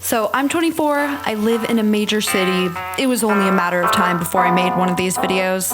So I'm 24, I live in a major city. It was only a matter of time before I made one of these videos.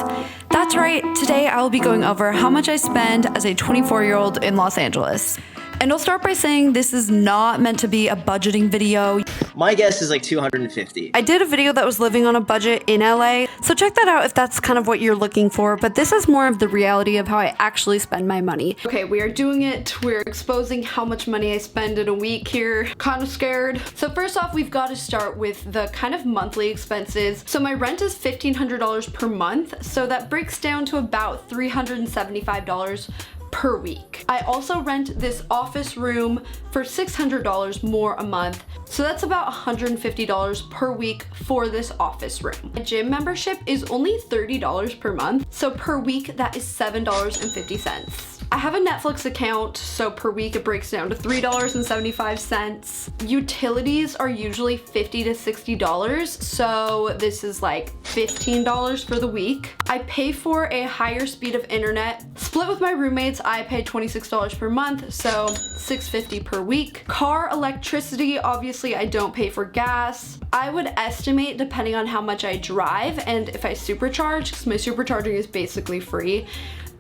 That's right, today I will be going over how much I spend as a 24-year-old in Los Angeles. And I'll start by saying this is not meant to be a budgeting video. My guess is like 250. I did a video that was living on a budget in LA, so check that out if that's kind of what you're looking for, but this is more of the reality of how I actually spend my money. Okay, we are doing it. We're exposing how much money I spend in a week here. Kind of scared. So first off, we've got to start with the kind of monthly expenses. So my rent is $1,500 per month, so that breaks down to about $375 per week. I also rent this office room for $600 more a month, so that's about $150 per week for this office room. My gym membership is only $30 per month, so per week that is $7.50. I have a Netflix account, so per week it breaks down to $3.75. Utilities are usually $50 to $60, so this is like $15 for the week. I pay for a higher speed of internet. Split with my roommates, I pay $26 per month, so $6.50 per week. Car electricity, obviously I don't pay for gas. I would estimate, depending on how much I drive and if I supercharge, because my supercharging is basically free,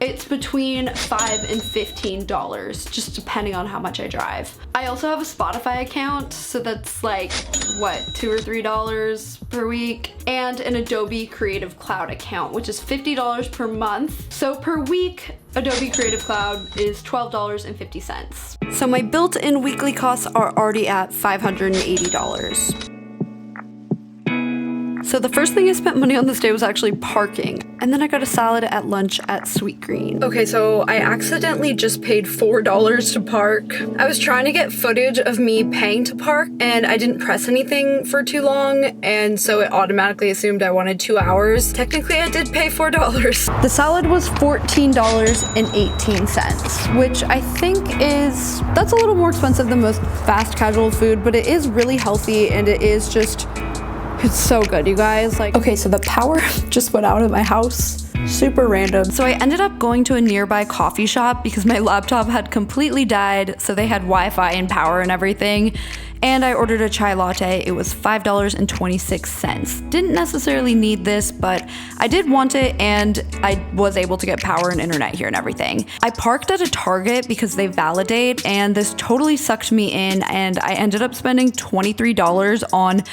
it's between $5 and $15, just depending on how much I drive. I also have a Spotify account, so that's like, what, $2 or $3 per week? And an Adobe Creative Cloud account, which is $50 per month. So per week, Adobe Creative Cloud is $12.50. So my built-in weekly costs are already at $580. So the first thing I spent money on this day was actually parking. And then I got a salad at lunch at Sweet Green. Okay, so I accidentally just paid $4 to park. I was trying to get footage of me paying to park and I didn't press anything for too long, and so it automatically assumed I wanted 2 hours. Technically, I did pay $4. The salad was $14.18, which I think that's a little more expensive than most fast casual food, but it is really healthy and it is just, it's so good, you guys. Like, okay, so the power just went out at my house. Super random. So I ended up going to a nearby coffee shop because my laptop had completely died, so they had Wi-Fi and power and everything. And I ordered a chai latte. It was $5.26. Didn't necessarily need this, but I did want it, and I was able to get power and internet here and everything. I parked at a Target because they validate, and this totally sucked me in, and I ended up spending $23 on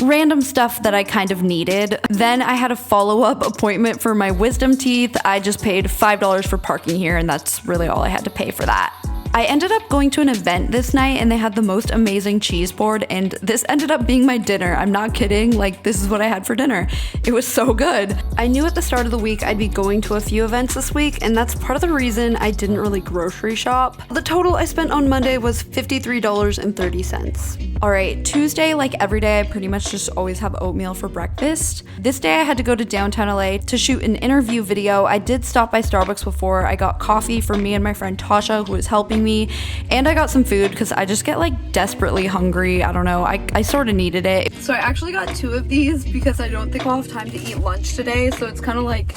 random stuff that I kind of needed. Then I had a follow-up appointment for my wisdom teeth. I just paid $5 for parking here, and that's really all I had to pay for that. I ended up going to an event this night and they had the most amazing cheese board, and this ended up being my dinner. I'm not kidding, like this is what I had for dinner. It was so good. I knew at the start of the week I'd be going to a few events this week, and that's part of the reason I didn't really grocery shop. The total I spent on Monday was $53.30. All right, Tuesday, like every day, I pretty much just always have oatmeal for breakfast. This day I had to go to downtown LA to shoot an interview video. I did stop by Starbucks before. I got coffee for me and my friend Tasha, who was helping me, and I got some food because I just get like desperately hungry. I don't know, I sort of needed it. So I actually got 2 of these because I don't think I'll have time to eat lunch today, so it's kind of like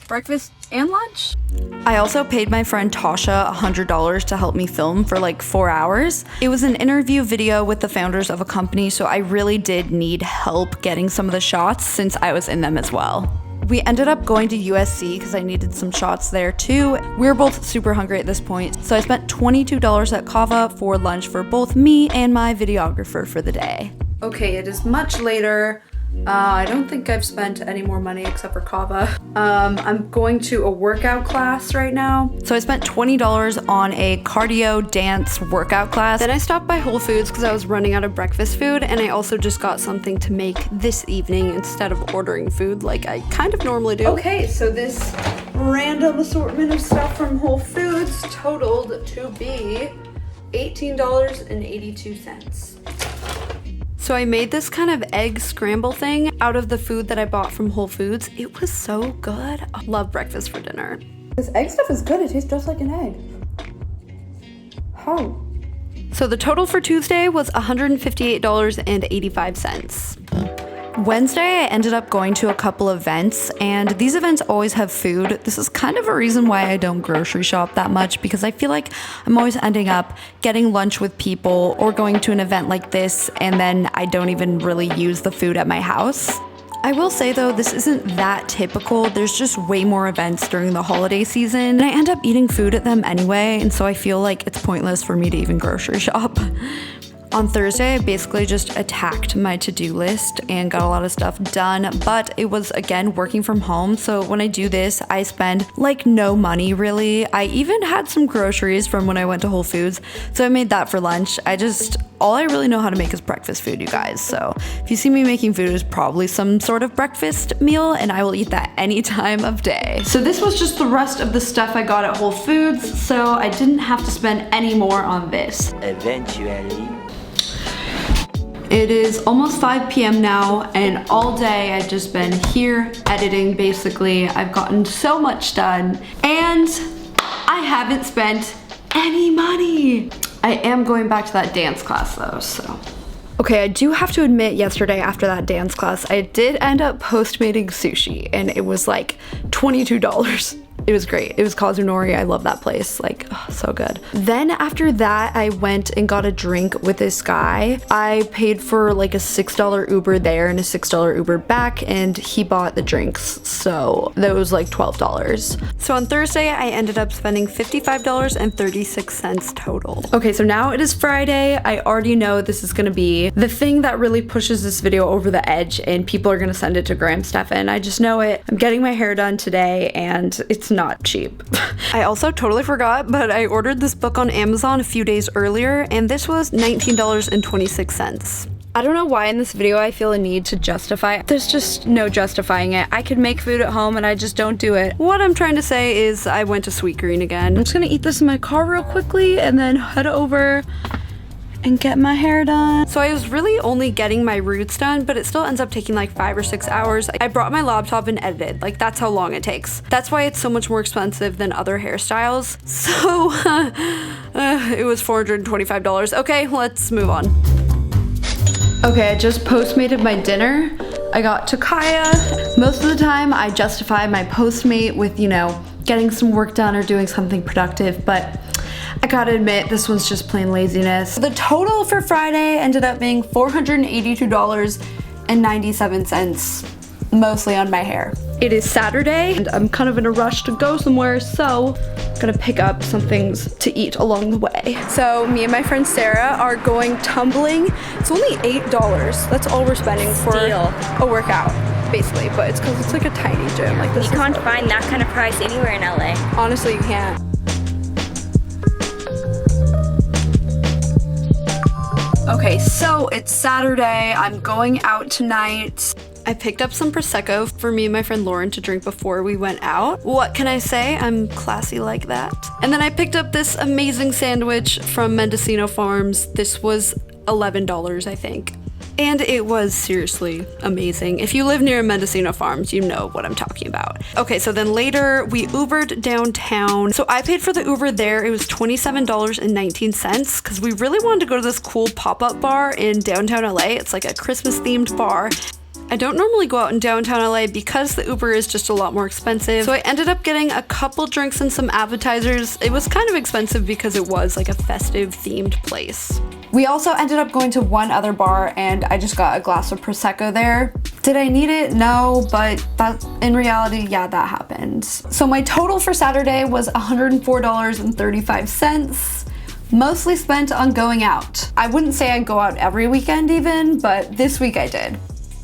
breakfast and lunch. I also paid my friend Tasha $100 to help me film for like 4 hours. It was an interview video with the founders of a company, so I really did need help getting some of the shots since I was in them as well. We ended up going to USC because I needed some shots there too. We were both super hungry at this point, so I spent $22 at Kava for lunch for both me and my videographer for the day. Okay, it is much later. I don't think I've spent any more money except for Kava. I'm going to a workout class right now. So I spent $20 on a cardio dance workout class. Then I stopped by Whole Foods because I was running out of breakfast food, and I also just got something to make this evening instead of ordering food like I kind of normally do. Okay, so this random assortment of stuff from Whole Foods totaled to be $18.82. So I made this kind of egg scramble thing out of the food that I bought from Whole Foods. It was so good. I love breakfast for dinner. This egg stuff is good. It tastes just like an egg. How? So the total for Tuesday was $158.85. Wednesday, I ended up going to a couple events, and these events always have food. This is kind of a reason why I don't grocery shop that much, because I feel like I'm always ending up getting lunch with people or going to an event like this, and then I don't even really use the food at my house. I will say though, this isn't that typical. There's just way more events during the holiday season, and I end up eating food at them anyway, and so I feel like it's pointless for me to even grocery shop. On Thursday, I basically just attacked my to-do list and got a lot of stuff done, but it was, again, working from home, so when I do this, I spend like no money really. I even had some groceries from when I went to Whole Foods, so I made that for lunch. All I really know how to make is breakfast food, you guys, so if you see me making food, it's probably some sort of breakfast meal, and I will eat that any time of day. So this was just the rest of the stuff I got at Whole Foods, so I didn't have to spend any more on this. Eventually. It is almost 5 p.m. now, and all day I've just been here editing basically. I've gotten so much done, and I haven't spent any money. I am going back to that dance class though, so. Okay, I do have to admit, yesterday after that dance class, I did end up postmating sushi, and it was like $22. It was great. It was Kazunori. I love that place. Like, oh, so good. Then after that, I went and got a drink with this guy. I paid for like a $6 Uber there and a $6 Uber back, and he bought the drinks. So that was like $12. So on Thursday, I ended up spending $55.36 total. Okay, so now it is Friday. I already know this is gonna be the thing that really pushes this video over the edge, and people are gonna send it to Graham Stephan. I just know it. I'm getting my hair done today, and it's not cheap. I also totally forgot, but I ordered this book on Amazon a few days earlier, and this was $19.26. I don't know why in this video I feel a need to justify it. There's just no justifying it. I could make food at home and I just don't do it. What I'm trying to say is I went to Sweet Green again. I'm just gonna eat this in my car real quickly and then head over and get my hair done. So I was really only getting my roots done, but it still ends up taking like 5 or 6 hours. I brought my laptop and edited. Like, that's how long it takes. That's why it's so much more expensive than other hairstyles. So it was $425. Okay, let's move on. Okay, I just postmated my dinner. I got Takaya. Most of the time I justify my Postmate with, you know, getting some work done or doing something productive, but I gotta admit, this one's just plain laziness. The total for Friday ended up being $482.97, mostly on my hair. It is Saturday, and I'm kind of in a rush to go somewhere, so I'm gonna pick up some things to eat along the way. So me and my friend Sarah are going tumbling. It's only $8. That's all we're spending for a workout, basically, but it's because it's like a tiny gym. Like this. You can't find that kind of price anywhere in LA. Honestly, you can't. Okay, so it's Saturday. I'm going out tonight. I picked up some Prosecco for me and my friend Lauren to drink before we went out. What can I say? I'm classy like that. And then I picked up this amazing sandwich from Mendocino Farms. This was $11, I think. And it was seriously amazing. If you live near Mendocino Farms, you know what I'm talking about. Okay, so then later we Ubered downtown. So I paid for the Uber there. It was $27.19 because we really wanted to go to this cool pop-up bar in downtown LA. It's like a Christmas themed bar. I don't normally go out in downtown LA because the Uber is just a lot more expensive. So I ended up getting a couple drinks and some appetizers. It was kind of expensive because it was like a festive themed place. We also ended up going to one other bar and I just got a glass of Prosecco there. Did I need it? No, but that in reality, yeah, that happened. So my total for Saturday was $104.35. Mostly spent on going out. I wouldn't say I go out every weekend even, but this week I did.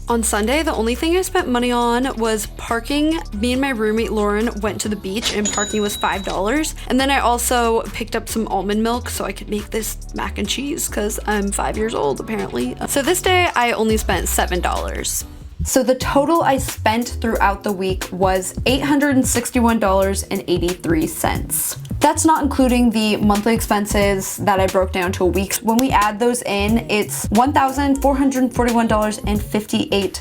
On Sunday, the only thing I spent money on was parking. Me and my roommate Lauren went to the beach and parking was $5. And then I also picked up some almond milk so I could make this mac and cheese because I'm 5 years old apparently. So this day I only spent $7. So the total I spent throughout the week was $861.83. That's not including the monthly expenses that I broke down to a week. When we add those in, it's $1,441.58.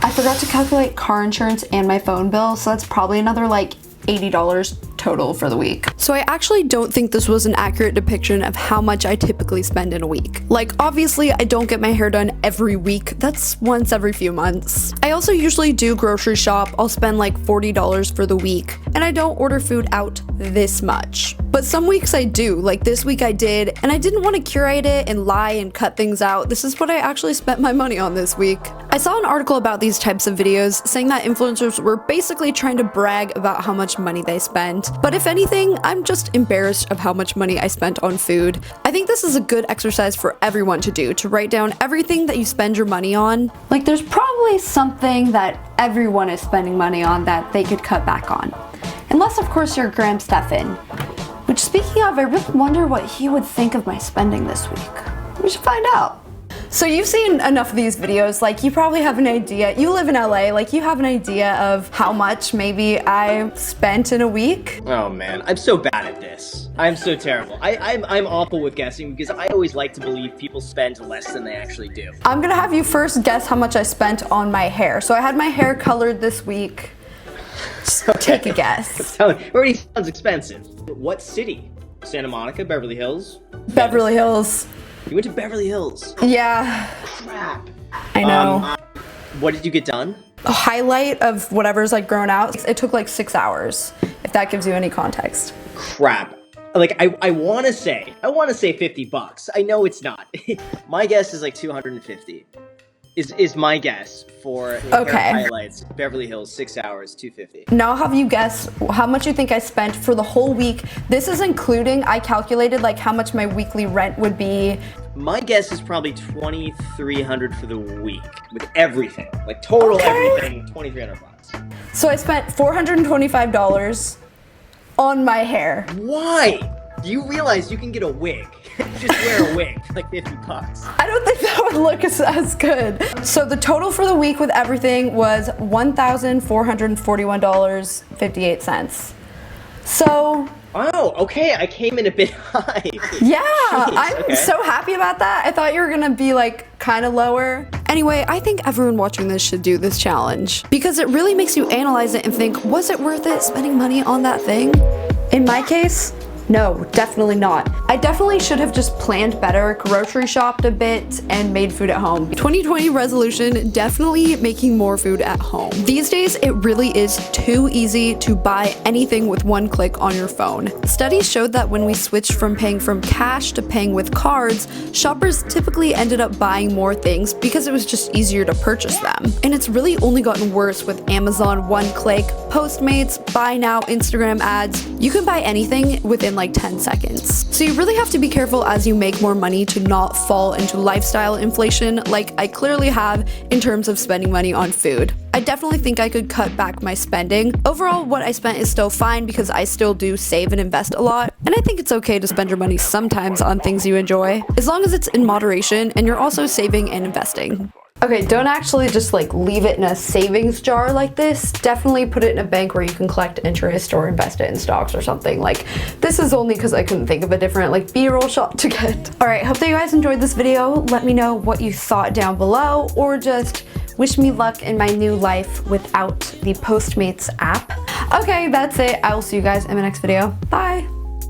I forgot to calculate car insurance and my phone bill, so that's probably another like $80 total for the week. So I actually don't think this was an accurate depiction of how much I typically spend in a week. Like, obviously, I don't get my hair done every week. That's once every few months. I also usually do grocery shop. I'll spend like $40 for the week, and I don't order food out this much. But some weeks I do, like this week I did, and I didn't want to curate it and lie and cut things out. This is what I actually spent my money on this week. I saw an article about these types of videos saying that influencers were basically trying to brag about how much money they spent. But if anything, I'm just embarrassed of how much money I spent on food. I think this is a good exercise for everyone to do, to write down everything that you spend your money on. Like, there's probably something that everyone is spending money on that they could cut back on. Unless, of course, you're Graham Stephan. Which, speaking of, I really wonder what he would think of my spending this week. We should find out. So you've seen enough of these videos, like you probably have an idea. You live in LA, like you have an idea of how much maybe I spent in a week. Oh man, I'm so bad at this. I'm so terrible. I'm awful with guessing because I always like to believe people spend less than they actually do. I'm gonna have you first guess how much I spent on my hair. So I had my hair colored this week. Just take a guess. It already sounds expensive. What city? Santa Monica, Beverly Hills? Beverly Hills. You went to Beverly Hills. Yeah. Crap. I know. What did you get done? A highlight of whatever's like grown out. It took like 6 hours, if that gives you any context. Crap. Like, I want to say $50. I know it's not. My guess is like 250. Is my guess for hair highlights. Beverly Hills, 6 hours, 250. Now I'll have you guess how much you think I spent for the whole week. This is including, I calculated like how much my weekly rent would be. My guess is probably $2,300 for the week with everything, like total everything, $2,300. So I spent $425 on my hair. Why? Do you realize you can get a wig? Just wear a wig for like $50. I don't think that would look as good. So the total for the week with everything was $1,441.58. So. Oh, okay, I came in a bit high. Yeah, Jeez, I'm so happy about that. I thought you were gonna be like kind of lower. Anyway, I think everyone watching this should do this challenge because it really makes you analyze it and think, was it worth it spending money on that thing? In my case, no, definitely not. I definitely should have just planned better, grocery shopped a bit, and made food at home. 2020 resolution, definitely making more food at home. These days, it really is too easy to buy anything with one click on your phone. Studies showed that when we switched from paying from cash to paying with cards, shoppers typically ended up buying more things because it was just easier to purchase them. And it's really only gotten worse with Amazon one click, Postmates, buy now, Instagram ads. You can buy anything within like 10 seconds. So you really have to be careful as you make more money to not fall into lifestyle inflation like I clearly have in terms of spending money on food. I definitely think I could cut back my spending. Overall, what I spent is still fine because I still do save and invest a lot. And I think it's okay to spend your money sometimes on things you enjoy, as long as it's in moderation and you're also saving and investing. Okay, don't actually just like leave it in a savings jar like this. Definitely put it in a bank where you can collect interest or invest it in stocks or something. Like, this is only because I couldn't think of a different like B-roll shot to get. All right, hope that you guys enjoyed this video. Let me know what you thought down below, or just wish me luck in my new life without the Postmates app. Okay, that's it. I will see you guys in my next video. Bye.